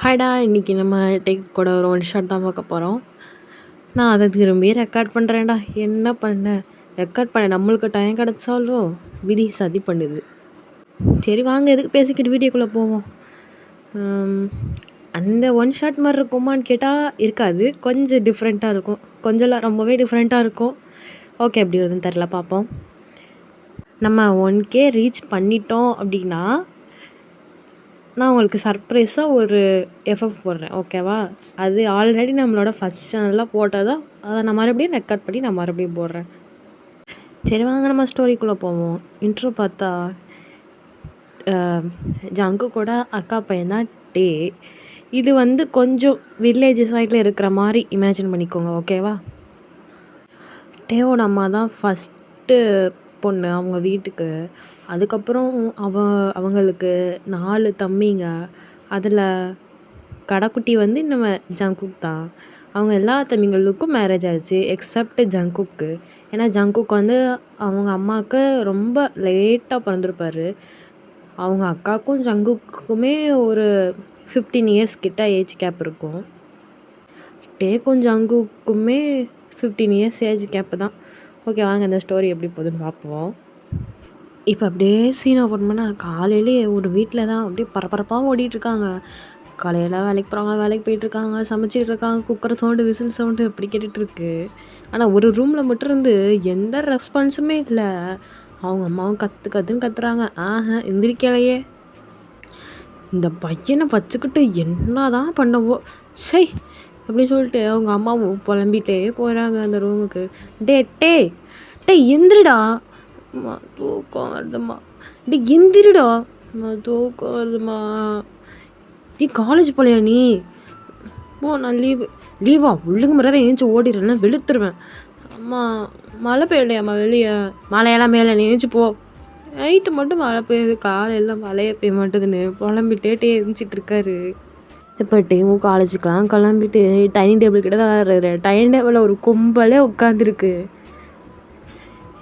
ஹாய்டா! இன்னைக்கு நம்ம டேக் கூட ஒரு ஒன் ஷாட் தான் பார்க்க போகிறோம். நான் அதை திரும்பி ரெக்கார்ட் பண்ணுறேன்டா. என்ன பண்ண? ரெக்கார்ட் பண்ண நம்மளுக்கு டைம் கிடச்சாலும் விதி சதி பண்ணுது. சரி வாங்க, எதுக்கு பேசிக்கிட்டு வீடியோக்குள்ளே போவோம். அந்த ஒன் ஷாட் மாதிரி இருக்குமான்னு கேட்டால் இருக்காது. கொஞ்சம் டிஃப்ரெண்ட்டாக இருக்கும். கொஞ்சம்லாம் ரொம்பவே டிஃப்ரெண்ட்டாக இருக்கும். ஓகே, எப்படி வருதுன்னு தெரில, பார்ப்போம். நம்ம 1K ரீச் பண்ணிட்டோம் அப்படின்னா நான் உங்களுக்கு சர்ப்ரைஸாக ஒரு எஃப்எஃப் போடுறேன், ஓகேவா? அது ஆல்ரெடி நம்மளோட ஃபஸ்ட் சேனலில் போட்டதான். அதை நான் மறுபடியும் ரெக்கார்ட் பண்ணி நான் மறுபடியும் போடுறேன். சரி வாங்க, நம்ம ஸ்டோரிக்குள்ளே போவோம். இன்ட்ரோ பார்த்தா ஜங்கு கூட அக்கா பையன் தான் டே. இது கொஞ்சம் வில்லேஜ் சைடில் இருக்கிற மாதிரி இமேஜின் பண்ணிக்கோங்க, ஓகேவா? டேவோட அம்மா தான் ஃபஸ்ட்டு பொண்ணு அவங்க வீட்டுக்கு. அதுக்கப்புறம் அவங்களுக்கு 4 தம்பிங்க. அதில் கடைக்குட்டி நம்ம ஜங்குக் தான். அவங்க எல்லா தம்பிங்களுக்கும் மேரேஜ் ஆயிடுச்சு எக்ஸப்ட் ஜங்குக்கு. ஏன்னா ஜங்குக் அவங்க அம்மாவுக்கு ரொம்ப லேட்டாக பிறந்திருப்பார். அவங்க அக்காவுக்கும் ஜங்குக்குமே ஒரு 15 இயர்ஸ் கிட்ட ஏஜ் கேப் இருக்கும். டேக்கும் ஜங்குக்குமே 15 இயர்ஸ் ஏஜ் கேப்பு தான். ஓகே வாங்க, இந்த ஸ்டோரி எப்படி போகுதுன்னு பார்ப்போம். இப்போ அப்படியே சீன் ஓப்பன் பண்ணால் காலையிலே ஒரு வீட்டில் தான் அப்படியே பரபரப்பாக ஓடிட்டுருக்காங்க. காலையில் வேலைக்கு போகிறாங்க, வேலைக்கு போயிட்டுருக்காங்க, சமைச்சிட்டு இருக்காங்க. குக்கர் சவுண்டு, விசில் சவுண்டு அப்படி கேட்டுட்ருக்கு. ஆனால் ஒரு ரூமில் மட்டும் இருந்து எந்த ரெஸ்பான்ஸுமே இல்லை. அவங்க அம்மாவும் கத்துன்னு கத்துறாங்க. எந்திரிக்கலையே. இந்த பையனை வச்சுக்கிட்டு என்ன தான் பண்ணவோ சை அப்படின்னு சொல்லிட்டு அவங்க அம்மாவும் புலம்பிகிட்டே போகிறாங்க அந்த ரூமுக்கு. டே எந்திரிடா, தூக்கம் வருதுமா. எந்திரிடா, தூக்கம் வருதுமா. நீ காலேஜ் போலையா? நீ நான் லீவா ஒழுங்கு முறை ஏஞ்சி ஓடிடுறேன்னா வெளுத்துருவேன். அம்மா மழை பெய்யலையாம்மா வெளியே? மழையெல்லாம் மேலே நீ ஏஞ்சி போ. நைட்டு மட்டும் மழை பெய்யுது, காலையெல்லாம் மழையே பெய்ய மாட்டேதுன்னு புலம்பிட்டே இருந்துச்சிட்டு இருக்காரு. இப்போ டேவும் காலேஜுக்கெலாம் கிளம்பிட்டு டைனிங் டேபிள் கிட்ட தான் வர்றாரு. டைனிங் டேபிளில் ஒரு கும்பலே உட்காந்துருக்கு.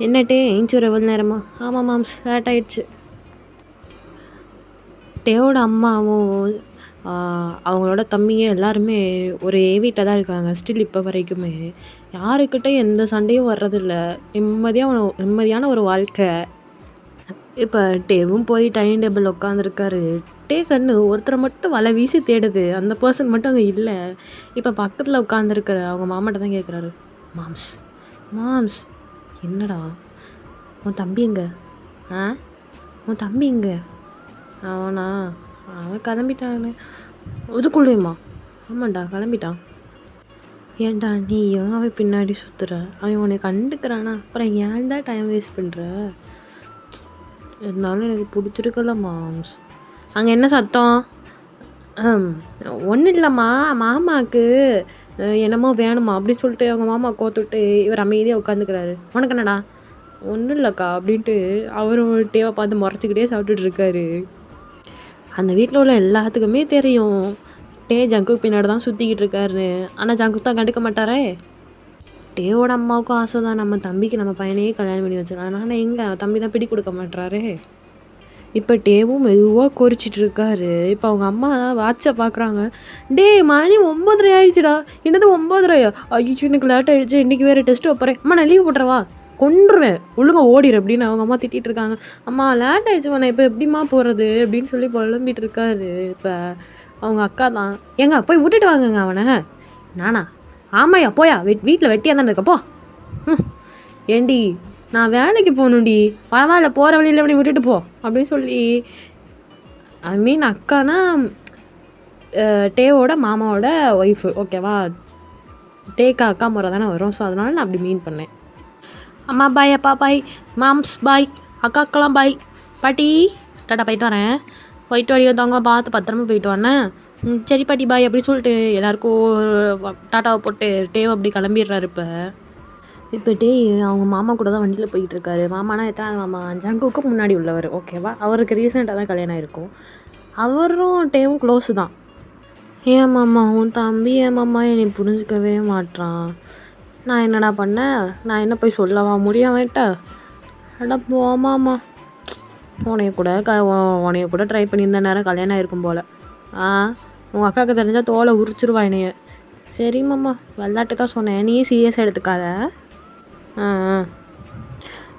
என்னட்டே ஏஞ்சி ஒரு எவ்வளோ நேரமா? ஆமாம் மாம்ஸ், லேட் ஆயிடுச்சு. டேவோட அம்மாவும் அவங்களோட தம்பிங்க எல்லாருமே ஒரே வீட்டில் தான் இருக்காங்க ஸ்டில் இப்போ வரைக்குமே. யாருக்கிட்ட எந்த சண்டையும் வர்றதில்ல. நிம்மதியான ஒரு வாழ்க்கை. இப்போ டேவும் போய் டைனிங் டேபிள் உட்காந்துருக்காரு. டே கண்ணு ஒருத்தரை மட்டும் வலை வீசி தேடுது. அந்த பர்சன் மட்டும் அங்கே இல்லை. இப்போ பக்கத்தில் உட்காந்துருக்கிற அவங்க மாமாட்ட தான் கேட்குறாரு. மாம்ஸ் என்னடா உன் தம்பி எங்க? உன் தம்பி எங்க? அவன் கிளம்பிட்டான்னு. அதுக்குள்ளேயுமா? ஆமாண்டா, கிளம்பிட்டான். ஏன்டா நீயும் அவன் பின்னாடி சுற்றுற? அவன் உன்னை கண்டுக்கிறானா? அப்புறம் ஏன்டா டைம் வேஸ்ட் பண்ணுற? இருந்தாலும் எனக்கு பிடிச்சிருக்கல மாம்ஸ். அங்கே என்ன சத்தம்? ஒன்றும் இல்லைம்மா, மாமாவுக்கு என்னமோ வேணுமா அப்படின்னு சொல்லிட்டு அவங்க மாமா கோத்துட்டு இவர் அமைதியாக உட்காந்துக்கிறாரு. உனக்கு என்னடா? ஒன்றும் இல்லைக்கா அப்படின்ட்டு அவரும் டேவை பார்த்து முறைச்சிக்கிட்டே சாப்பிட்டுட்டு இருக்காரு. அந்த வீட்டில் உள்ள எல்லாத்துக்குமே தெரியும் டே ஜங்குக் பின்னாடி தான் சுற்றிக்கிட்டு இருக்காருன்னு. ஆனால் ஜங்குக் தான் கண்டுக்க மாட்டாரே. டேவோட அம்மாவுக்கும் ஆசை தான் நம்ம தம்பிக்கு நம்ம பையனையே கல்யாணம் பண்ணி வச்சிடலாம். ஆனால் எங்கே தம்பி தான் பிடி கொடுக்க மாட்டாரே. இப்போ டேவும் மெதுவாக குறிச்சிட்டு இருக்காரு. இப்போ அவங்க அம்மா வாட்சை பார்க்குறாங்க. மணி 9:30 ஆயிடுச்சுடா. என்னது 9:30? ஐயோ எனக்கு லேட் ஆகிடுச்சு, இன்றைக்கி வேறு டெஸ்ட்டு வைப்பறேன். அம்மா நான் லீவ் போட்டுறவா? கொண்டுருவேன், ஒழுங்காக ஓடிடு அப்படின்னு அவங்க அம்மா திட்டிகிட்டு இருக்காங்க. அம்மா லேட் ஆகிடுச்சு, நான் இப்போ எப்படிம்மா போகிறது அப்படின்னு சொல்லி புலம்பிகிட்டு இருக்காரு. இப்போ அவங்க அக்கா தான், ஏங்க போய் விட்டுட்டு வாங்கங்க அவனை. நானா? ஆமாய்யா போயா, வீட்டில் வெட்டியாக தான் இருக்கப்போ. ஏண்டி நான் வேலைக்கு போகணுண்டி, பரவாயில்ல போகிற வழியில் பண்ணி விட்டுட்டு போ அப்படின்னு சொல்லி. அக்கானா டேவோட மாமாவோட ஒய்ஃபு, ஓகேவா? டேக்கா அக்கா முறை தானே வரும். ஸோ அதனால நான் அப்படி மீன் பண்ணேன். அம்மா பாய், அப்பா பாய், மாம்ஸ் பாய், அக்காக்கெல்லாம் பாய். பாட்டி டாட்டா, போயிட்டு வரேன். போயிட்டு வழி வந்தவங்க பார்த்து பத்திரமா போயிட்டு வரேன். சரி பாட்டி பாய் அப்படி சொல்லிட்டு எல்லாருக்கும் ஒரு டாட்டாவை போட்டு டேவும் அப்படி கிளம்பிடுறாரு. இப்போ டே அவங்க மாமா கூட தான் வண்டியில் போய்கிட்டு இருக்காரு. மாமானா எத்தனை மாமா? ஜங்குக்கு முன்னாடி உள்ளவர், ஓகேவா? அவருக்கு ரீசெண்டாக தான் கல்யாணம் ஆகிருக்கும். அவரும் டேவும் க்ளோஸு தான். ஏன் மாமா உன் தம்பி ஏன் மாமா என்னை புரிஞ்சிக்கவே மாட்டான்? நான் என்னடா பண்ணேன்? நான் என்ன போய் சொல்லவா முடியும் அவன்கிட்ட? அடா போமாம்மா, உனைய கூட ட்ரை பண்ணியிருந்த நேரம் கல்யாணம் ஆகிருக்கும் போல். உங்கள் அக்காவுக்கு தெரிஞ்சால் தோலை உரிச்சிருவா என்னைய. சரி மாமா, விளாட்டு தான் சொன்னேன், நீயே சீரியஸாக எடுத்துக்காத. ஆ ஆ.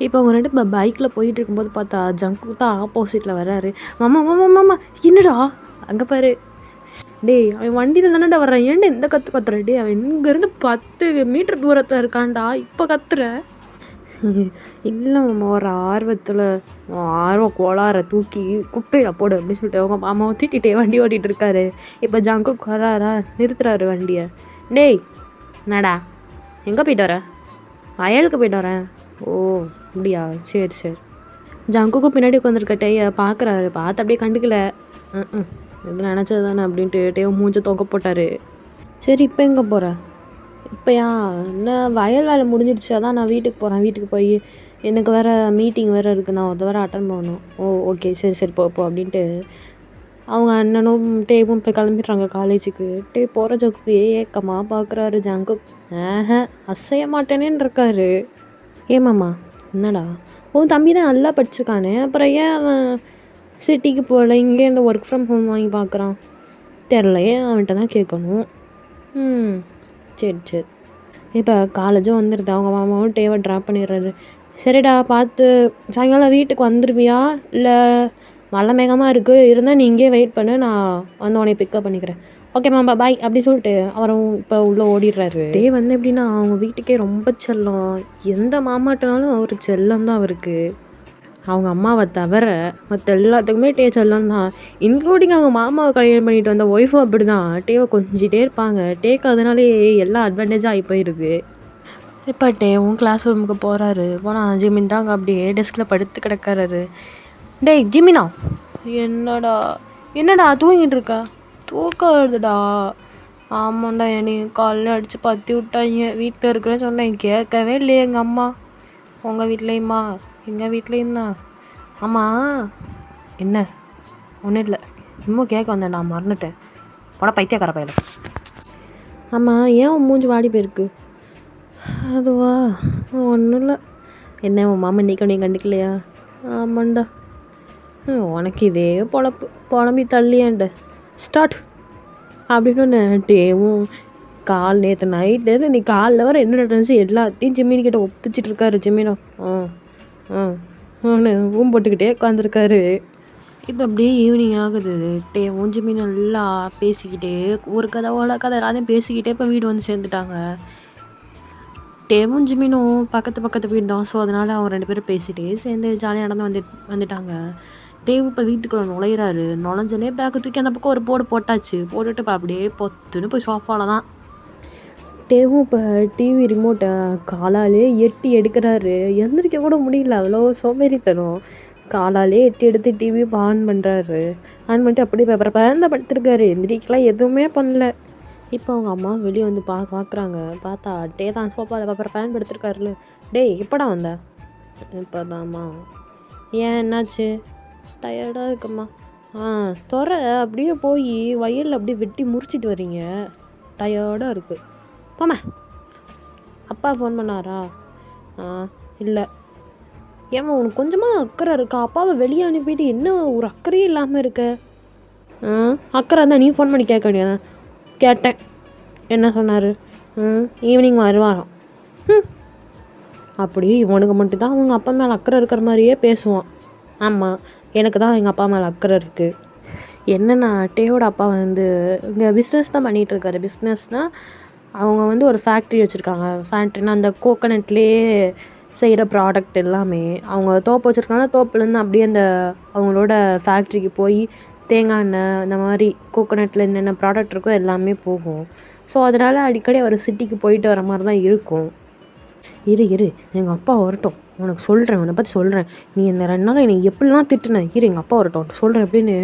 இப்போ அவங்க 2 பைக்கில் போயிட்டு இருக்கும்போது பார்த்தா ஜங்குக் தான் ஆப்போசிட்டில் வர்றாரு. மாமா மாமா மாமா, என்னடா அங்கே பாரு. டேய், அவன் வண்டியில் தானேடா வர்றான், ஏன்டா எந்த கத்துற? டேய், அவன் இங்கேருந்து 10 மீட்டர் தூரத்தில் இருக்கான்டா, இப்போ கத்துற? இல்லை மாமா, ஒரு ஆர்வம் கோளாரை தூக்கி குப்பையில் போடு அப்படின்னு சொல்லிட்டு அவங்க மாமாவை தூக்கிட்டே வண்டி ஓட்டிகிட்டு இருக்காரு. இப்போ ஜங்குக் வராரா, நிறுத்துறாரு வண்டியை. டேய் என்னடா, எங்கே போயிட்டு வரேன்? வயலுக்கு போயிட்டு வரேன். ஓ அப்படியா, சரி சரி. ஜங்குக்கும் பின்னாடி உட்காந்துருக்க டேயை பார்க்குறாரு, பார்த்து அப்படியே கண்டுக்கல. ம் இது நினச்சது தானே அப்படின்ட்டு டேவை மூஞ்ச தொங்க போட்டார். சரி, இப்போ எங்கே போகிற? இப்போயா, என்ன வயல் வேலை முடிஞ்சிடுச்சு, அதான் நான் வீட்டுக்கு போகிறேன். வீட்டுக்கு போய் எனக்கு வேறு மீட்டிங் வேறு இருக்குது, நான் அதை வேறு அட்டன் பண்ணணும். ஓ ஓகே, சரி சரி, போ அப்படின்ட்டு அவங்க அண்ணனும் டேவும் இப்போ கிளம்பிடுறாங்க காலேஜுக்கு. டே போகிற ஜங்குக்கு ஏக்கமாக பார்க்குறாரு. ஜங்குக் அசைய மாட்டேனேன்னு இருக்காரு. ஏமாம்மா, என்னடா, உன் தம்பி தான் நல்லா படிச்சிருக்கானே, அப்புறம் ஏன் அவன் சிட்டிக்கு போகல, இங்கே இந்த ஒர்க் ஃப்ரம் ஹோம் வாங்கி பார்க்குறான்? தெரிலையே, அவன்கிட்ட தான் கேட்கணும். சரி சரி. இப்போ காலேஜும் வந்துடுது, அவங்க மாமாவும் டேவை ட்ராப் பண்ணிடுறாரு. சரிடா, பார்த்து சாயங்காலம் வீட்டுக்கு வந்துடுவியா, இல்லை மழை மேகமாக இருக்குது, இருந்தால் நீ இங்கேயே வெயிட் பண்ணு, நான் வந்து உன்னை பிக்கப் பண்ணிக்கிறேன். ஓகே மாமா, பாய் அப்படி சொல்லிட்டு அவரும் இப்போ உள்ளே ஓடிடுறாரு. டே வந்து எப்படின்னா அவங்க வீட்டுக்கே ரொம்ப செல்லம், எந்த மாமாட்டினாலும் அவர் செல்லம் தான் அவருக்கு. அவங்க அம்மாவை தவிர மற்ற எல்லாத்துக்குமே டே செல்லம் தான், இன்க்ளூடிங் அவங்க மாமாவை கல்யாணம் பண்ணிட்டு வந்த ஒய்ஃபும் அப்படி தான் டேவை கொஞ்சிட்டே இருப்பாங்க. டேக்கு அதனாலே எல்லாம் அட்வான்டேஜாக ஆகி போயிடுது. இப்போ டேவும் கிளாஸ் ரூமுக்கு போகிறாரு. போனால் ஜிமின் தாங்க அப்படியே டெஸ்கில் படுத்து கிடக்கிறாரு. டேய் ஜிமினா, என்னடா தூங்கிட்டு இருக்கா? தூக்கம் வருதுடா. ஆமாண்டா, என்னையும் காலையில் அடித்து பற்றி விட்டாங்க. வீட்டில் இருக்கிறேன்னு சொன்னேன், கேட்கவே இல்லையே எங்கள் அம்மா. உங்கள் வீட்லேயுமா? எங்கள் வீட்லேயும் தான். ஆமாம், என்ன? ஒன்றும் இல்லை, இன்னும் கேட்க வந்தேன், நான் மறந்துட்டேன். போட பைத்தியக்கார பையல. ஆமாம், ஏன் உன் மூஞ்சி வாடி போயிருக்கு? அதுவா, ஒன்றும் இல்லை. என்ன உன் மாமா இன்னைக்கு நீ கண்டுக்கலையா? ஆமாண்டா, உனக்கு இதே புலம்பி தள்ளியாண்ட ஸ்டார்ட் அப்படின்னு டேவும் நேற்று நைட்லேருந்து நீ காலைல வர என்ன நடந்துச்சு எல்லாத்தையும் ஜிம்மினிக்கிட்ட ஒப்பிச்சிட்டு இருக்காரு. ஜிம்மினோ ஊம் போட்டுக்கிட்டே உட்காந்துருக்காரு. இப்போ அப்படியே ஈவினிங் ஆகுது. டேவும் ஜிம்மின் நல்லா பேசிக்கிட்டே ஒரு கதை எல்லாத்தையும் பேசிக்கிட்டே இப்போ வீடு வந்து சேர்ந்துட்டாங்க. டேவும் ஜிம்மினும் பக்கத்து வீடு தான். ஸோ அதனால் அவங்க 2 பேரும் பேசிகிட்டே சேர்ந்து ஜாலியாக நடந்து வந்துட்டாங்க. டேவு இப்போ வீட்டுக்குள்ளே நுழையிறாரு. நுழைஞ்சோடனே பேக்கை தூக்கி அந்த பக்கம் ஒரு போட்டாச்சு. போட்டுட்டு இப்போ அப்படியே பொத்துன்னு போய் சோஃபாவில் தான். டேவும் இப்போ டிவி ரிமோட்டை காலாலே எட்டி எடுக்கிறாரு. எந்திரிக்க கூட முடியல, அவ்வளோ சோம்பேறித்தனம். காலாலே எட்டி எடுத்து டிவி ஆன் பண்ணுறாரு. ஆன் பண்ணிட்டு அப்படியே பேப்பரை பேந்த படுத்துருக்காரு. எந்திரிக்கலாம் எதுவுமே பண்ணல. இப்போ அவங்க அம்மா வெளியே வந்து பார்க்குறாங்க. பார்த்தா டே தான் சோஃபாவில் பேப்பரை பேன் படுத்துருக்காருல. டேய் எப்படா வந்த? இப்போ தான்மா. ஏன் என்னாச்சு? டயர்டாக இருக்கும்மா. அப்படியே போய் வயலில் அப்படியே வெட்டி முறிச்சிட்டு வரீங்க, டயர்டாக இருக்குது. போம்மா. அப்பா ஃபோன் பண்ணாரா? இல்லை. ஏம்மா உனக்கு கொஞ்சமாக அக்கறை இருக்கா? அப்பாவை வெளியே அனுப்பிட்டு என்ன ஒரு அக்கறையே இல்லாமல் இருக்க? அக்கறை இருந்தால் நீ ஃபோன் பண்ணி கேட்க வேண்டியதான். கேட்டேன், என்ன சொன்னார்? ஈவினிங் வருவாராம். அப்படியே இவனுக்கு மட்டும்தான் அவங்க அப்பா மேலே அக்கறை இருக்கிற மாதிரியே பேசுவான். ஆமாம், எனக்கு தான் எங்கள் அப்பா மேலே அக்கறை இருக்குது. என்னென்னா டேயோட அப்பா வந்து இங்கே பிஸ்னஸ் தான் பண்ணிகிட்ருக்காரு. பிஸ்னஸ்னால் அவங்க வந்து ஒரு ஃபேக்ட்ரி வச்சுருக்காங்க. ஃபேக்ட்ரினா அந்த கோகனட்லேயே செய்கிற ப்ராடக்ட் எல்லாமே அவங்க தோப்பு வச்சுருக்காங்க. தோப்புலேருந்து அப்படியே அந்த அவங்களோட ஃபேக்ட்ரிக்கு போய் தேங்காய் எண்ணெய் இந்த மாதிரி கோகனட்டில் என்னென்ன ப்ராடக்ட் இருக்கோ எல்லாமே போகும். ஸோ அதனால் அடிக்கடி அவர் சிட்டிக்கு போயிட்டு வர மாதிரி தான் இருக்கும். இரு எங்கள் அப்பா வரட்டும், உனக்கு சொல்கிறேன், உன்னை பற்றி சொல்கிறேன். நீ இந்த 2 நாள் என்னை எப்படிலாம் திட்டுனேன், எங்கள் அப்பா வரட்டும் சொல்கிறேன் அப்படின்னு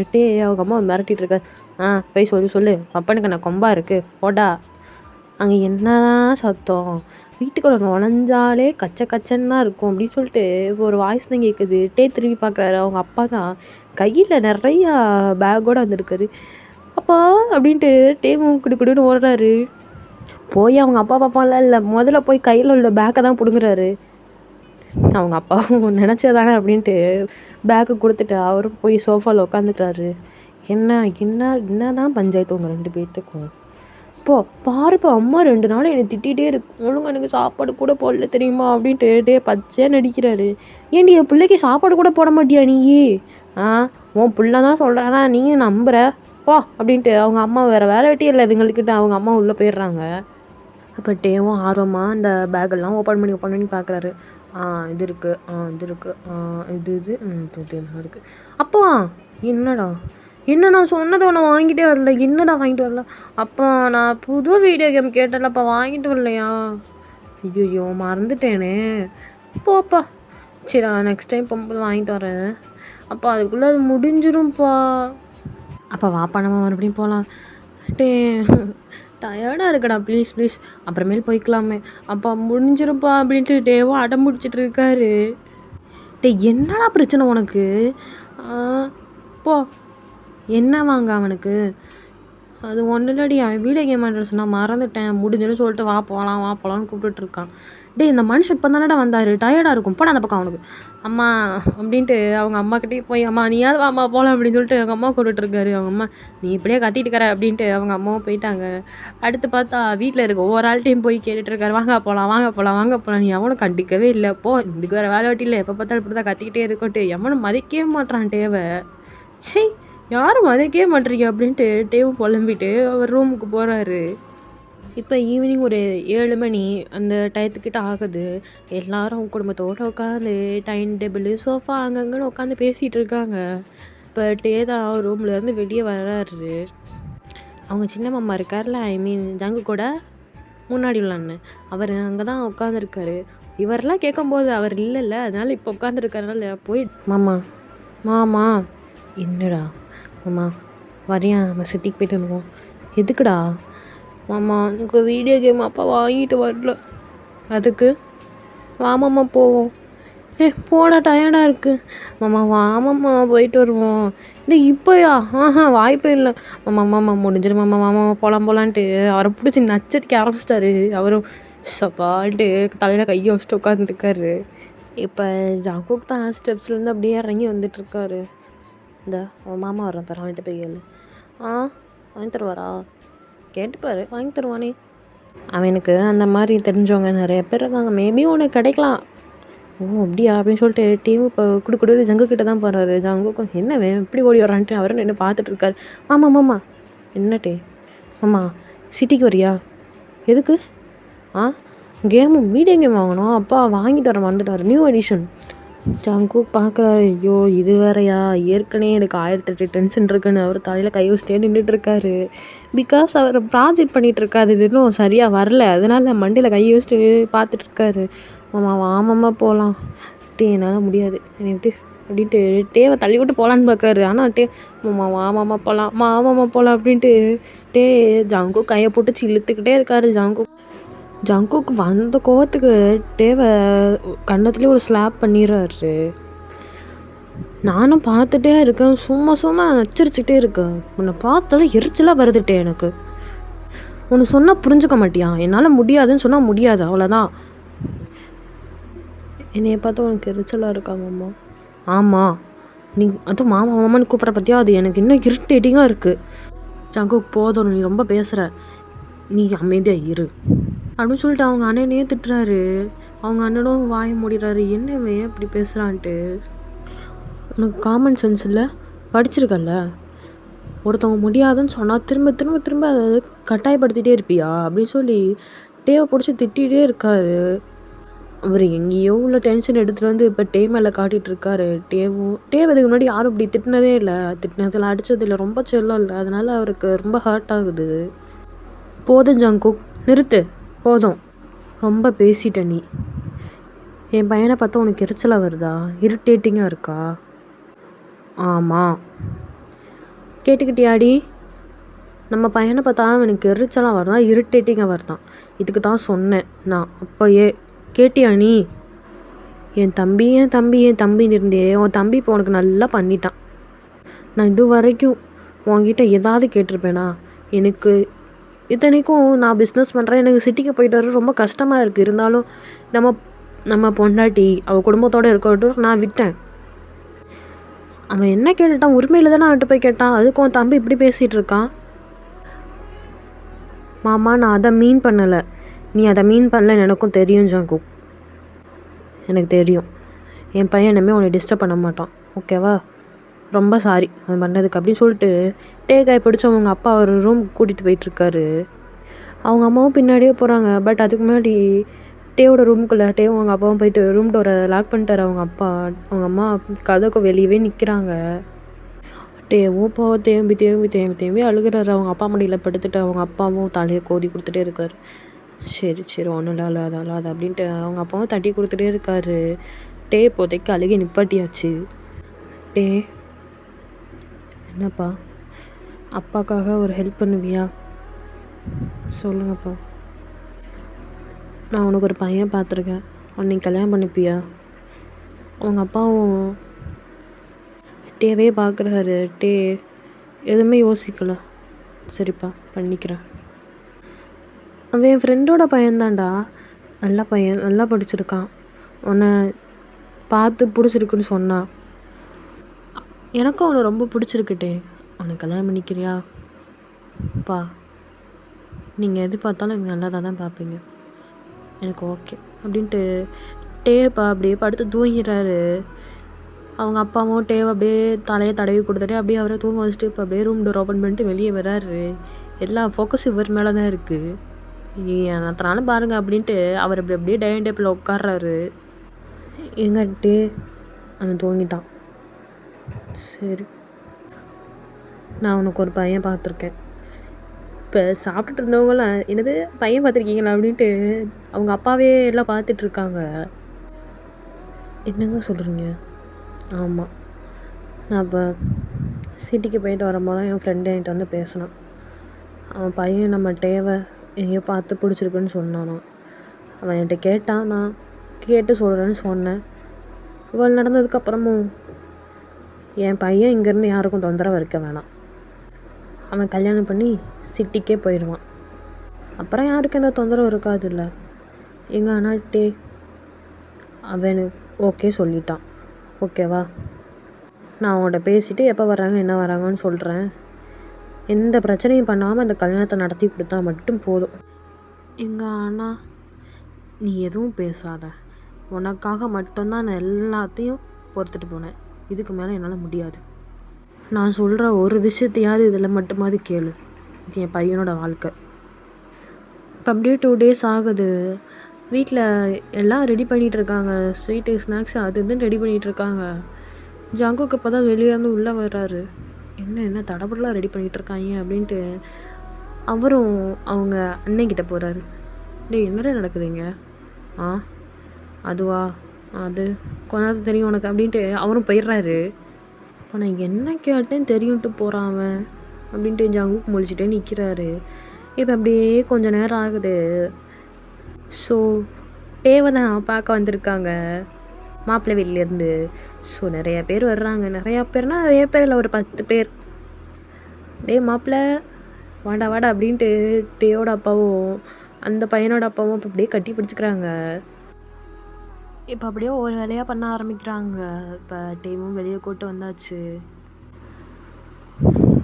அவங்க அம்மா மிரட்டிகிட்டு இருக்கார். போய் சொல்லு அப்பனுக்கு நான் கொம்பா இருக்குது போடா. அங்கே என்னதான் சத்தம், வீட்டுக்குள்ள நுழைஞ்சாலே கச்சன்னு தான் இருக்கும் அப்படின்னு சொல்லிட்டு ஒரு வாய்ஸ் தான் கேட்குது. திரும்பி பார்க்குறாரு. அவங்க அப்பா தான் கையில் நிறையா பேக்கோடு வந்திருக்காரு. அப்பா அப்படின்ட்டு குடுன்னு ஓடுறாரு. போய் அவங்க அப்பா பாப்பாலாம் இல்லை, முதல்ல போய் கையில் உள்ள பேக்கை தான் பிடுங்குறாரு. அவங்க அப்பாவும் நினச்சதானே அப்படின்ட்டு பேக்கை கொடுத்துட்டு அவரும் போய் சோஃபாவில் உட்காந்துக்கிறாரு. என்ன என்ன என்ன தான் பஞ்சாயத்து உங்கள் 2 பேர்த்துக்கும்? இப்போ பாருப்பா அம்மா 2 நாள் என்னை திட்டிகிட்டே இருக்கு, ஒழுங்கா எனக்கு சாப்பாடு கூட போடல தெரியுமா அப்படின்ட்டு பச்சையாக நடிக்கிறாரு. ஏன்டி என் பிள்ளைக்கு சாப்பாடு கூட போட மாட்டியா நீ? உன் பிள்ளை தான் சொல்கிறானா நீயும் நம்புற போ அப்படின்ட்டு அவங்க அம்மா வேறு வேலை வெட்டி இல்லை இதுங்கள்கிட்ட அவங்க அம்மா உள்ளே போயிடுறாங்க. அப்போ டேவும் ஆர்வமாக அந்த பேக்கெல்லாம் ஓப்பன் பண்ணி பார்க்குறாரு. இது இருக்குது, இது இருக்குது, இது இருக்குது. அப்பா என்னடா என்ன நான் சொன்னதை ஒன்று வாங்கிட்டே வரல, என்னடா வாங்கிட்டு வரல? அப்போ நான் புது வீடியோ கேம் கேட்டல, அப்போ வாங்கிட்டு வரலையா? ஐயோ மறந்துட்டேனே. போப்பா, சரி நெக்ஸ்ட் டைம் போகும்போது வாங்கிட்டு வரேன். அப்போ அதுக்குள்ளே அது முடிஞ்சிரும்ப்பா. அப்போ வாப்பா நம்ம மறுபடியும் போகலாம். டயர்டாக இருக்குடா, ப்ளீஸ் அப்புறமேல் போய்க்கலாமே. அப்பா முடிஞ்சிருப்பா அப்படின்ட்டு டேவும் அடம் பிடிச்சிட்டு இருக்காரு. என்னடா பிரச்சனை உனக்கு? போ. என்ன வாங்க அவனுக்கு? அது ஒன்றும் இல்லடி, அவன் வீடியோ கேம் அட்ரஸ் நான் மறந்துட்டேன், முடிஞ்சுன்னு சொல்லிட்டு வா போகலான்னு கூப்பிட்டுட்டு இருக்கான். இந்த மனுஷன் இப்போ தானடா வந்தார், டயர்டாக இருக்கும், போட அந்த பக்கம் அவனுக்கு. அம்மா அப்படின்ட்டு அவங்க அம்மாக்கிட்டே போய் அம்மா நீயாவது வாம்மா போகலாம் அப்படின்னு சொல்லிட்டு அவங்க அம்மா கூப்பிட்டுருக்காரு. அவங்க அம்மா நீ இப்படியே கத்திட்டு இருக்கிற அப்படின்ட்டு அவங்க அம்மாவும் போயிட்டாங்க. அடுத்து பார்த்தா வீட்டில் இருக்க ஒவ்வொரு ஆள்கிட்டையும் போய் கேட்டுட்டு இருக்காரு, வாங்க போகலாம். நீ எவனும் கண்டிக்கவே இல்லை, போ இதுக்கு வேறு வேலை வெட்டி இல்லை, எப்போ பார்த்தாலும் இப்படி தான் கத்திக்கிட்டே இருக்கோட்டு எவனும் மதிக்கவே மாட்டான் டேவை. சே யாரும் மதிக்கவே மாட்டீங்க அப்படின்ட்டு டேவும் புலம்பிட்டு அவர் ரூமுக்கு போகிறாரு. இப்போ ஈவினிங் ஒரு 7 மணி அந்த டயத்துக்கிட்ட ஆகுது. எல்லாரும் குடும்பத்தோடு உட்காந்து டைனிங் டேபிள் சோஃபா அங்கங்கன்னு உட்காந்து பேசிகிட்டு இருக்காங்க. இப்போ டே தான் ரூம்லேருந்து வெளியே வர்றாரு. அவங்க சின்ன மாமா இருக்கார்ல, ஜங்கு கூட முன்னாடி உள்ள அண்ணன், அவர் அங்கே தான் உட்காந்துருக்காரு. இவரெல்லாம் கேட்கும்போது அவர் இல்லைல்ல, அதனால் இப்போ உட்காந்துருக்கறனால போய் மாமா என்னடா மாமா வரியா, நம்ம சிட்டிக்கு போய்ட்டு வருவோம். எதுக்குடா? மாமா எனக்கு வீடியோ கேம் அப்பா வாங்கிட்டு வரல, அதுக்கு வாமாம்மா போவோம். போடா டயர்டாக இருக்குது. வாமாம்மா போயிட்டு வருவோம். இல்லை இப்போயா? வாய்ப்பே இல்லை. மாமா முடிஞ்சிடும் மாமா போகலான்ட்டு அவரை பிடிச்சி நச்சரிக்க ஆரம்பிச்சிட்டாரு. அவரும் சப்பான்ட்டு தலையில் கையை வச்சுட்டு உட்காந்துருக்காரு. இப்போ ஜாங்கோக் தான் ஸ்டெப்ஸ்லேருந்து அப்படியே இறங்கி வந்துட்டுருக்காரு. இந்த அவன் மாமா வர்றான் பாரு, அவன்கிட்ட போய் கேளு. வாங்கி தருவாரா? கேட்டுப்பாரு, வாங்கி தருவானே. அவனுக்கு அந்த மாதிரி தெரிஞ்சவங்க நிறைய பேர் இருக்காங்க, மேபி உனக்கு கிடைக்கலாம். அப்படியா அப்படின்னு சொல்லிட்டு டீம் இப்போ குடு ஜங்குக்கிட்ட தான் போகிறாரு. ஜங்குக்கும் என்ன இப்படி ஓடி வரான்ட்டு அவரும் என்ன பார்த்துட்டு இருக்காரு. மாமா என்னட்டே மாமா சிட்டிக்கு வரியா? எதுக்கு? வீடியோ கேம் வாங்கணும், அப்பா வாங்கிட்டு வர வந்துட்டார், நியூ எடிஷன். ஜங்குக் பார்க்குறாரு, ஐயோ இது வேறையா, ஏற்கனவே எனக்கு 1008 டென்ஷன் இருக்குன்னு அவர் தலையில் கை வச்சுட்டே நின்றுட்டு இருக்காரு. பிகாஸ் அவர் ப்ராஜெக்ட் பண்ணிகிட்டு இருக்காது, இது இன்னும் சரியாக வரல, அதனால் மண்டியில் கை வச்சுட்டு பார்த்துட்ருக்காரு. ஆமாம்மா போகலாம். என்னால் முடியாது, என்னை விட்டு அப்படின்ட்டு டேவை தள்ளி விட்டு போகலான்னு பார்க்குறாரு. ஆனால் ஆமாம்மா போகலாம் அப்படின்ட்டு ஜங்குக் கையை போட்டு இழுத்துக்கிட்டே இருக்காரு. ஜங்குக்கு வந்த கோவத்துக்கு டேவை கன்னத்துலேயே ஒரு ஸ்லாப் பண்ணிடுறாரு. நானும் பார்த்துட்டே இருக்கேன், சும்மா நச்சரிச்சுக்கிட்டே இருக்கேன். உன்னை பார்த்தாலும் எரிச்சலாக வருதுட்டே எனக்கு. ஒன்று சொன்னால் புரிஞ்சுக்க மாட்டியா? என்னால் முடியாதுன்னு சொன்னால் முடியாது, அவ்வளோதான். என்னைய பார்த்தா உனக்கு எரிச்சலாக இருக்கா மாமா? ஆமாம், நீ அதுவும் மாமான்னு கூப்பிட்ற பார்த்தியா, அது எனக்கு இன்னும் இரிட்டேட்டிங்காக இருக்குது. ஜங்குக் போதும், நீ ரொம்ப பேசுகிற, நீ அமைதியாக இரு அப்படின்னு சொல்லிட்டு அவங்க அண்ணனையே திட்டுறாரு. அவங்க அண்ணனும் வாய மூடிறாரு, என்னவே இப்படி பேசுகிறான்ட்டு. உனக்கு காமன் சென்ஸ் இல்லை, படிச்சிருக்கல, ஒருத்தவங்க முடியாதுன்னு சொன்னால் திரும்ப அதை கட்டாயப்படுத்திகிட்டே இருப்பியா அப்படின்னு சொல்லி டேவை பிடிச்சி திட்டிகிட்டே இருக்காரு. அவர் எங்கேயோ உள்ள டென்ஷன் எடுத்துகிட்டு வந்து இப்போ டே மேலே காட்டிகிட்டு இருக்காரு. டேவதுக்கு முன்னாடி யாரும் இப்படி திட்டினதே இல்லை, திட்டினதில் அடித்தது இல்லை, ரொம்ப செல்லம் இல்லை, அதனால் அவருக்கு ரொம்ப ஹர்ட் ஆகுது. போதும் ஜங்குக், நிறுத்து, போதும், ரொம்ப பேசிட்ட நீ. என் பையனை பார்த்தா உனக்கு எரிச்சலாக வருதா, இரிட்டேட்டிங்காக இருக்கா? ஆமாம். கேட்டுக்கிட்டியாடி? நம்ம பையனை பார்த்தா எனக்கு எரிச்சலாக வருதான், இரிட்டேட்டிங்காக வருதான், இதுக்கு தான் சொன்னேன் நான் அப்போயே. கேட்டியா நீ? என் தம்பின்னு இருந்தே உன் தம்பி இப்போ உனக்கு நல்லா பண்ணிட்டான். நான் இது வரைக்கும் உன்கிட்ட ஏதாவது கேட்டிருப்பேனா? எனக்கு இத்தனைக்கும் நான் பிஸ்னஸ் பண்ணுறேன், எனக்கு சிட்டிக்கு போயிட்டு வர ரொம்ப கஷ்டமாக இருக்குது, இருந்தாலும் நம்ம பொண்டாட்டி அவள் குடும்பத்தோடு இருக்கட்டும் நான் விட்டேன். அவன் என்ன கேட்டுட்டான்? உரிமையில தானே அவன்கிட்ட போய் கேட்டான். அதுக்கு உன் தம்பி இப்படி பேசிகிட்டு இருக்கான். மாமா, நான் அதை மீன் பண்ணலை. நீ அதை மீன் பண்ணலன்னு எனக்கும் தெரியும் ஜங்குக். எனக்கு தெரியும். என் பையன் இனிமேல் உன்னை டிஸ்டர்ப் பண்ண மாட்டான், ஓகேவா? ரொம்ப சாரி அவன் பண்ணதுக்கு அப்படின்னு சொல்லிட்டு காய் பிடிச்சி அவங்க அப்பா ஒரு ரூம் கூட்டிகிட்டு போயிட்டுருக்காரு. அவங்க அம்மாவும் பின்னாடியே போகிறாங்க. பட் அதுக்கு முன்னாடி டேவோட ரூமுக்குள்ளே அவங்க அப்பாவும் போயிட்டு ரூம் டோரை லாக் பண்ணிட்டார் அவங்க அப்பா. அவங்க அம்மா கதவுக்கு வெளியவே நிற்கிறாங்க. டேவும் இப்போ தேம்பி தேம்பி தேம்பி தேம்பி அழுகிறாரு. அவங்க அப்பா மடியில் படுத்துட்டு அவங்க அப்பாவும் தலையை கோதி கொடுத்துட்டே இருக்காரு. சரி சரி ஒன்றும் இல்லை, அழாத அழாத அப்படின்ட்டு அவங்க அப்பாவும் தட்டி கொடுத்துட்டே இருக்காரு. இப்போதைக்கு அழுகி நிப்பாட்டியாச்சு. என்னப்பா, அப்பாக்காக ஒரு ஹெல்ப் பண்ணுவியா? சொல்லுங்கப்பா. நான் உனக்கு ஒரு பையன் பார்த்துருக்கேன், உன்னை கல்யாணம் பண்ணிப்பியா? அவங்க அப்பாவும் டேவே பார்க்குறாரு. எதுவுமே யோசிக்கல. சரிப்பா, பண்ணிக்கிறேன். அவன் என் ஃப்ரெண்டோட பையன்தான்டா. நல்ல பையன், நல்லா படிச்சிருக்கான். உன்னை பார்த்து பிடிச்சிருக்குன்னு சொன்னான். எனக்கும் அவனை ரொம்ப பிடிச்சிருக்குட்டே. அவனை கல்யாணம் பண்ணிக்கிறியா? பா, நீங்கள் எது பார்த்தாலும் எனக்கு நல்லாதான் தான் பார்ப்பீங்க. எனக்கு ஓகே அப்படின்ட்டு டேப்பா அப்படியே படுத்து தூங்கிறாரு. அவங்க அப்பாவும் அப்படியே தலையை தடவி கொடுத்துட்டு அப்படியே அவரை தூங்க வச்சுட்டு இப்போ அப்படியே ரூம் டோர் ஓப்பன் பண்ணிட்டு வெளியே வராரு. எல்லா ஃபோக்கஸும் இவர் மேலே தான் இருக்குது. என்னத்தனாலும் பாருங்க அப்படின்ட்டு அவர் அப்படியே டைனிங் டேபிளில் உட்கார்றாரு. எங்கிட்டே அவன் தூங்கிட்டான். சரி, நான் உனக்கு ஒரு பையன் பார்த்துருக்கேன். இப்போ சாப்பிட்டுட்டு இருந்தவங்களாம் என்னது பையன் பார்த்துருக்கீங்களா அப்படின்ட்டு அவங்க அப்பாவே எல்லாம் பார்த்துட்ருக்காங்க. என்னங்க சொல்கிறீங்க? ஆமாம், நான் இப்போ சிட்டிக்கு போயிட்டு வரும்போது என் ஃப்ரெண்டு என்கிட்ட வந்து பேசினான். அவன் பையன் நம்ம எங்கேயோ பார்த்து பிடிச்சிருக்குன்னு சொன்னானா. அவன் என்கிட்ட கேட்டான், நான் கேட்டு சொல்கிறேன்னு சொன்னேன். இவள் நடந்ததுக்கப்புறமும் என் பையன் இங்கேருந்து யாருக்கும் தொந்தரவு இருக்க வேணாம், அவன் கல்யாணம் பண்ணி சிட்டிக்கே போயிடுவான். அப்புறம் யாருக்கும் எந்த தொந்தரவு இருக்காது இல்லை. எங்கள் அண்ணாட்டே அவனு ஓகே சொல்லிட்டான். ஓகேவா, நான் அவங்கள்ட்ட பேசிவிட்டு எப்போ வராங்க என்ன வராங்கன்னு சொல்கிறேன். எந்த பிரச்சனையும் பண்ணாமல் அந்த கல்யாணத்தை நடத்தி கொடுத்தா மட்டும் போதும். எங்கள் அண்ணா, நீ எதுவும் பேசாத. உனக்காக மட்டும்தான் நான் எல்லாத்தையும் பொறுத்துட்டு போனேன். இதுக்கு மேலே என்னால் முடியாது. நான் சொல்கிற ஒரு விஷயத்தையாவது இதில் மட்டுமாவது கேளு. இது என் பையனோட வாழ்க்கை. இப்போ அப்படியே 2 days ஆகுது. வீட்டில் எல்லாம் ரெடி பண்ணிகிட்ருக்காங்க. ஸ்வீட்டு ஸ்நாக்ஸ் அது இதுன்னு ரெடி பண்ணிகிட்ருக்காங்க. ஜங்குக்கு இப்போ தான் வெளியேருந்து உள்ளே வர்றாரு. என்ன தடபுடலாம் ரெடி பண்ணிகிட்ருக்காங்க அப்படின்ட்டு அவரும் அவங்க அண்ணன்கிட்ட போகிறாரு. என்னடா நடக்குதுங்க? அதுவா, அது கொஞ்ச நேரத்துக்கு தெரியும் உனக்கு அப்படின்ட்டு அவரும் போயிடுறாரு. இப்போ நான் என்ன கேட்டேன்னு தெரியும்ட்டு போகிறான் அவன் அப்படின்ட்டு ஜங்குக்கு முழிச்சிட்டே நிற்கிறாரு. இப்போ அப்படியே கொஞ்சம் நேரம் ஆகுது. ஸோ தேவை தான் பார்க்க வந்திருக்காங்க மாப்பிள்ளை வீட்டிலேருந்து. ஸோ நிறைய பேர் வர்றாங்க. நிறைய பேர் இல்லை, ஒரு 10 பேர். மாப்பிள்ளை வாடா வாடா அப்படின்ட்டு டேயோட அப்பாவும் அந்த பையனோட அப்பாவும் இப்போ அப்படியே கட்டி பிடிச்சிக்கிறாங்க. இப்போ அப்படியே ஒரு வேலையாக பண்ண ஆரம்பிக்கிறாங்க. இப்போ டேவும் வெளியே கூட்டு வந்தாச்சு.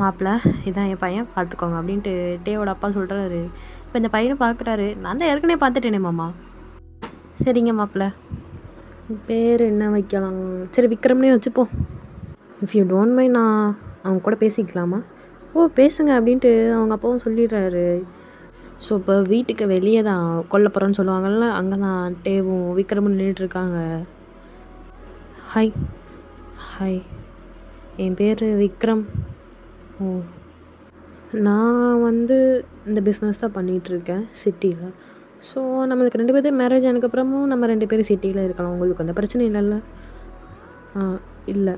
மாப்பிள்ளை, இதான் என் பையன், பார்த்துக்கோங்க அப்படின்ட்டு டேவோட அப்பா சொல்கிறாரு. இப்போ இந்த பையனை பார்க்குறாரு. நான் தான் ஏற்கனவே பார்த்துட்டேனே மாமா. சரிங்க மாப்பிள்ளை, பேர் என்ன வைக்கலாம்? சரி, விக்ரம்னே வச்சுப்போம். இஃப் யூ டோன்ட் மைண்ட், நான் அவங்க கூட பேசிக்கலாமா? பேசுங்க அப்படின்ட்டு அவங்க அப்பாவும் சொல்லிடுறாரு. ஸோ இப்போ வீட்டுக்கு வெளியே தான் கொல்லப்புறம்னு சொல்லுவாங்கள்ல, அங்கே தான் டேவும் விக்ரமும் நின்றுட்டுருக்காங்க. ஹாய் ஹாய், என் பேர் விக்ரம். நான் இந்த பிஸ்னஸ் தான் பண்ணிகிட்ருக்கேன் சிட்டியில். ஸோ நம்மளுக்கு 2 பேர்த்து மேரேஜ் ஆனதுக்கப்புறமும் நம்ம 2 பேரும் சிட்டியில் இருக்கலாம். உங்களுக்கு அந்த பிரச்சனை இல்லைல்ல? இல்லை,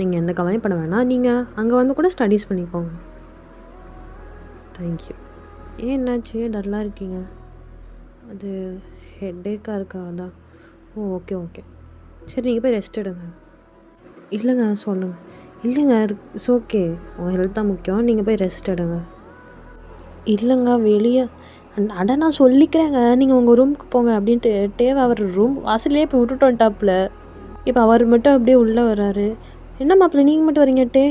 நீங்கள் எந்த கவலையும் பண்ண வேணாம். நீங்கள் அங்கே கூட ஸ்டடீஸ் பண்ணிக்கோங்க. தேங்க்யூ. என்னாச்சு டல்லாக இருக்கீங்க? அது ஹெட்டேக்காக இருக்கா? அதான். ஓகே ஓகே, சரி நீங்கள் போய் ரெஸ்ட் எடுங்க. இல்லைங்க, சொல்லுங்கள். இல்லைங்க, இட்ஸ் ஓகே, உங்கள் ஹெல்த் தான் முக்கியம். நீங்கள் போய் ரெஸ்ட் எடுங்க. இல்லைங்க, வெளியே நான் சொல்லிக்கிறேங்க, நீங்கள் உங்கள் ரூமுக்கு போங்க அப்படின்ட்டு அவர் ரூம் வாசல்லையே போய் விட்டுட்டு வந்துட்டாப்புல. இப்போ அவர் மட்டும் அப்படியே உள்ளே வர்றாரு. என்ன மாப்பிள்ள நீங்கள் மட்டும் வரீங்க டே?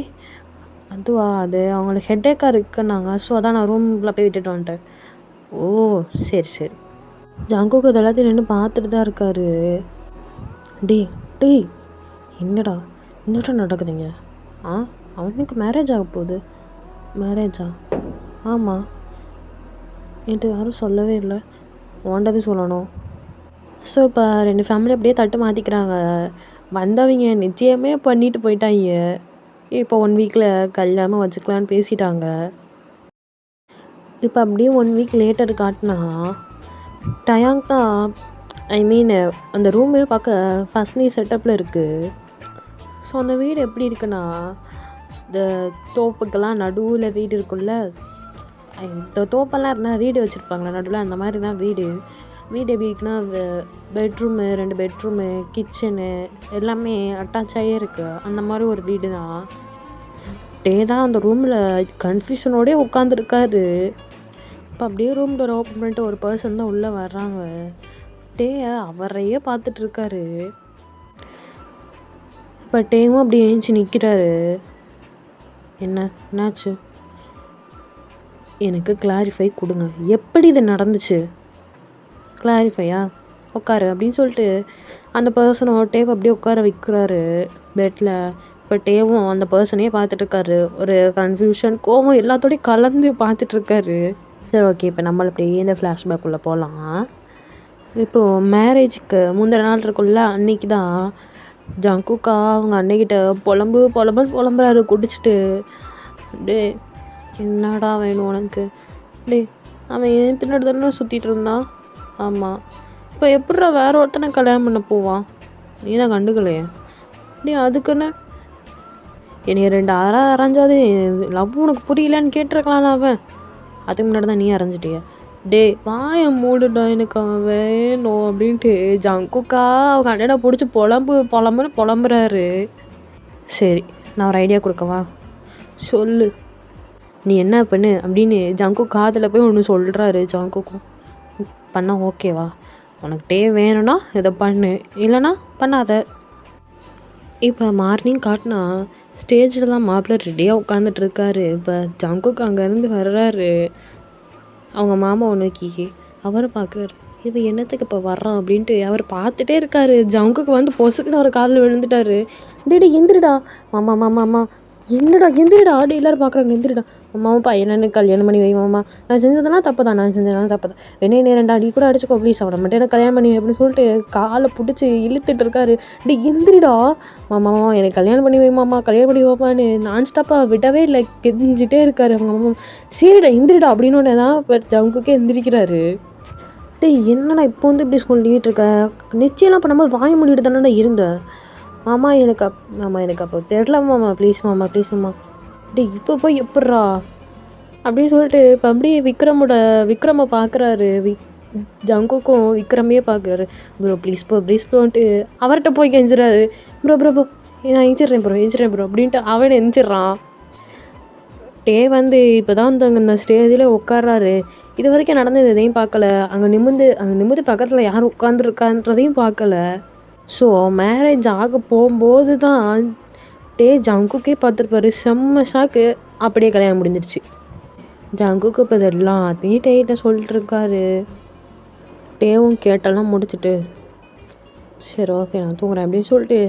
அதுவா, அது அவங்களுக்கு ஹெட்டேக்காக இருக்குன்னாங்க. ஸோ அதான் நான் ரூமில் போய் விட்டுட்டு வந்துட்டேன். ஓ, சரி சரி. ஜங்குக்கு இது எல்லாத்தையும் நின்று பார்த்துட்டு தான் இருக்காரு. டேய் டேய், என்னடா என்னடா நடக்குதுங்க? அவனுக்கு மேரேஜ் ஆக போகுது. மேரேஜா? ஆமாம், என்கிட்ட யாரும் சொல்லவே இல்லை. ஓண்டது சொல்லணும். ஸோ இப்போ 2 ஃபேமிலி அப்படியே தட்டு மாற்றிக்கிறாங்க. வந்தவங்க நிச்சயமே பண்ணிட்டு போயிட்டாங்க. இப்போ 1 வீக்கில் கல்யாணம் வச்சுக்கலான்னு பேசிட்டாங்க. இப்போ அப்படியே 1 வீக் லேட்டர் காட்டினா டயாங் தான், ஐ மீன் அந்த ரூமே பார்க்க ஃபஸ்ட்னி செட்டப்பில் இருக்குது. ஸோ அந்த வீடு எப்படி இருக்குன்னா, இந்த தோப்புக்கெல்லாம் நடுவில் வீடு இருக்குல்ல, இந்த தோப்பெல்லாம் இருந்தால் வீடு வச்சுருப்பாங்களா நடுவில், அந்த மாதிரி தான் வீடு. வீடு எப்படி இருக்குன்னா, பெட்ரூமு 2 பெட்ரூமு, கிச்சனு எல்லாமே அட்டாச் ஆகியே இருக்குது. அந்த மாதிரி ஒரு வீடு தான். டே தான் அந்த ரூமில் கன்ஃபியூஷனோடே உட்காந்துருக்காரு. இப்போ அப்படியே ரூம் டோர் ஓப்பன் பண்ணிட்டு ஒரு பர்சன் தான் உள்ளே வர்றாங்க. டே அவரையே பார்த்துட்ருக்காரு. இப்போ டேவும் அப்படி ஏஞ்சி நிற்கிறாரு. என்னாச்சு? எனக்கு கிளாரிஃபை கொடுங்க, எப்படி இது நடந்துச்சு? கிளாரிஃபையா? உட்காரு அப்படின்னு சொல்லிட்டு அந்த பர்சனை டேவை அப்படியே உட்கார வைக்கிறாரு பெட்டில். இப்போ டேவும் அந்த பர்சனையே பார்த்துட்ருக்காரு. ஒரு கன்ஃபியூஷன், கோவம் எல்லாத்தோடையும் கலந்து பார்த்துட்ருக்காரு. சரி, ஓகே, இப்போ நம்மள அப்படியே இந்த ஃப்ளாஷ்பேக்குள்ளே போகலாம். இப்போது மேரேஜுக்கு முந்தின நாள் இருக்குல்ல, அன்னைக்கு தான் ஜங்குக்கா அவங்க அன்னைக்கிட்ட புலம்புறாரு குடிச்சிட்டு. டே என்னடா வேணும் உனக்கு? டே அவன் ஏன் பின்னாடி தானே சுற்றிட்டு இருந்தான். ஆமாம், இப்போ எப்படிடா வேற ஒருத்தனை கல்யாணம் பண்ண போவான்? நீ தான் கண்டுக்கலையே. டே அதுக்குன்னு என்னைய 2 அரைஞ்சாது லவ் உனக்கு புரியலன்னு கேட்டிருக்கலாம்ல அவன். அதுக்கு முன்னாடி தான் நீ அரைஞ்சிட்டிய. டே வாய மூடுடா, எனக்கு அவன் வேணும் அப்படின்ட்டு ஜங்குக்கா அவங்க அண்ணனை பிடிச்சி புலம்புறாரு. சரி, நான் ஒரு ஐடியா கொடுக்கவா? சொல்லு. நீ என்ன பண்ணு அப்படின்னு ஜங்கு காதில் போய் ஒன்று சொல்கிறாரு. ஜங்குக்கும் பண்ண ஓகேவா? உனக்கு டே வேணும்னா இதை பண்ணு, இல்லைனா பண்ணாத. இப்போ மார்னிங் காட்டினா ஸ்டேஜில் தான் மாப்பிள்ளை ரெடியாக உட்காந்துட்ருக்காரு. இப்போ ஜங்குக்கு அங்கேருந்து வர்றாரு. அவங்க மாமா ஒன்றுக்கி அவரை பார்க்குறாரு. இது என்னத்துக்கு இப்போ வர்றான் அப்படின்ட்டு அவர் பார்த்துட்டே இருக்காரு. ஜங்குக்கு வந்து பொசுக்குன்னு அவர் காலில் விழுந்துட்டாரு. டேடி எந்திரிடா. மாமா என்னடா எந்திரிடா, ஆடி எல்லோரும் பார்க்குறாங்க, எந்திரிடா. அம்மாவும் பையனை கல்யாணம் பண்ணி வை மாமா, நான் செஞ்சதெல்லாம் தப்பு தான், வேணே 2 அடி கூட அடிச்சுக்கோ ப்ளீஸ், அவனை மட்டும் எனக்கு கல்யாணம் பண்ணி வை அப்படின்னு சொல்லிட்டு காலை பிடிச்சி இழுத்துட்டு இருக்காரு. டே எந்திரிடா. மாமா எனக்கு கல்யாணம் பண்ணி வை மாமா, கல்யாணம் பண்ணி வைப்பான்னு நான் ஸ்டாப்பாக விடவே இல்லை, கெஞ்சிட்டே இருக்காரு. அவங்க மாமா சரிடா எந்திரிடா அப்படின்னு ஒன்று தான் இப்போ ஜங்குக்கே எந்திரிக்கிறாரு. டே என்னடா இப்போ வந்து இப்படி சொல்லிகிட்டு இருக்க? நிச்சயம்லாம் பண்ணும்போது வாய மூடிட்டு தானடா இருந்தேன். மாமா எனக்கு அப்போ தெரில மாமா, ப்ளீஸ் மாமா. டே இப்போ போய் எப்பட்றா அப்படின்னு சொல்லிட்டு இப்போ அப்படியே விக்ரமை பார்க்குறாரு. ஜங்குக்கும் விக்ரமையே பார்க்குறாரு. ப்ரோ ப்ளீஸ் ப்ரோன்ட்டு அவர்கிட்ட போய் கெஞ்சுறாரு. ப்ரோ நான் எஞ்சிட்றேன் ப்ரோ அப்படின்ட்டு அவனை எஞ்சிட்றான். டே வந்து இப்போ தான் வந்து இந்த ஸ்டேஜில் உட்கார்றாரு. இது வரைக்கும் நடந்தது எதையும் பார்க்கல. அங்கே நிமிந்து பக்கத்தில் யார் உட்காந்துருக்கான்றதையும் பார்க்கல. ஸோ மேரேஜ் ஆக போகும்போது தான் டே ஜங்குக்கே பார்த்துருப்பாரு. செம்ம ஷாக்கு. அப்படியே கல்யாணம் முடிஞ்சிடுச்சு. ஜங்குக்கு இப்போ இதெல்லாம் டேகிட்ட சொல்லிட்டுருக்காரு. டேவும் கேட்டெல்லாம் முடிச்சுட்டு சரி ஓகே நான் தூங்குறேன் அப்படின்னு சொல்லிட்டு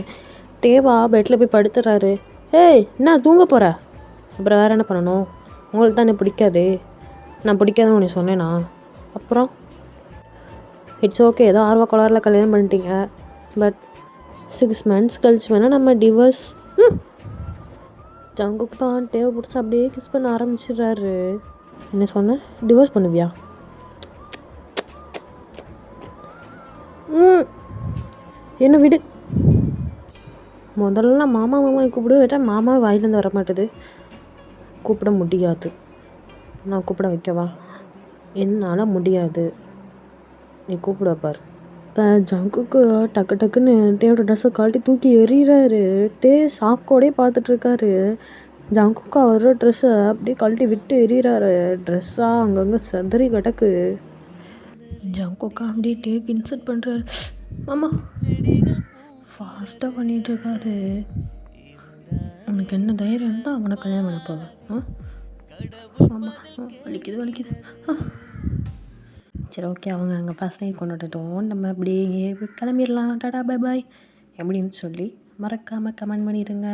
டேவா பெட்டில் போய் படுத்துறாரு. ஏய் என்ன தூங்க போகிற? அப்புறம் வேறு என்ன பண்ணணும்? உங்களுக்கு தான் என்ன பிடிக்காது? நான் பிடிக்காதுன்னு உன்னை சொன்னேனா? அப்புறம் இட்ஸ் ஓகே, ஏதோ ஆர்வ கோளாறில் கல்யாணம் பண்ணிட்டீங்க. பட் 6 months கழிச்சு வேணால் நம்ம டிவோர்ஸ். ஜங்குக்கு தான் டேவை பிடிச்சி அப்படியே கிஸ் பண்ண ஆரம்பிச்சிடுறாரு. என்ன சொன்னேன்? டிவோர்ஸ் பண்ணுவியா? என்ன விடு. முதல்ல மாமா கூப்பிட விட்டா மாமாவை வாயிலேருந்து வர மாட்டுது. கூப்பிட முடியாது. நான் கூப்பிட வைக்கவா? என்னால் முடியாது, நீ கூப்பிட பார். இப்போ ஜங்குக்கு டக்குன்னு டேவோட ட்ரெஸ்ஸை கழட்டி தூக்கி எறிகிறாரு. டே ஷாக்கோடே பார்த்துட்ருக்காரு. ஜங்குக்கு அவரோட ட்ரெஸ்ஸை அப்படியே கழட்டி விட்டு எறிகிறாரு. ட்ரெஸ்ஸாக அங்கங்கே செதறி கிடக்கு. ஜங்குக்கா அப்படியே டேக்கு இன்சல்ட் பண்ணுறாரு. மாமா ஃபாஸ்ட்டாக பண்ணிகிட்ருக்காரு. உனக்கு என்ன தைரியம் இருந்தால் அவனை கல்யாணம் பண்ண போவேன். ஆமாம், வலிக்குது வலிக்குது. சரி, ஓகே, அவங்க அங்கே ஃபர்ஸ்ட் நைட் கொண்டாடட்டும், நம்ம அப்படியே கிளம்பிடலாம். டாடா பை பாய் எப்படின்னு சொல்லி மறக்காமல் கமெண்ட் பண்ணிடுங்க.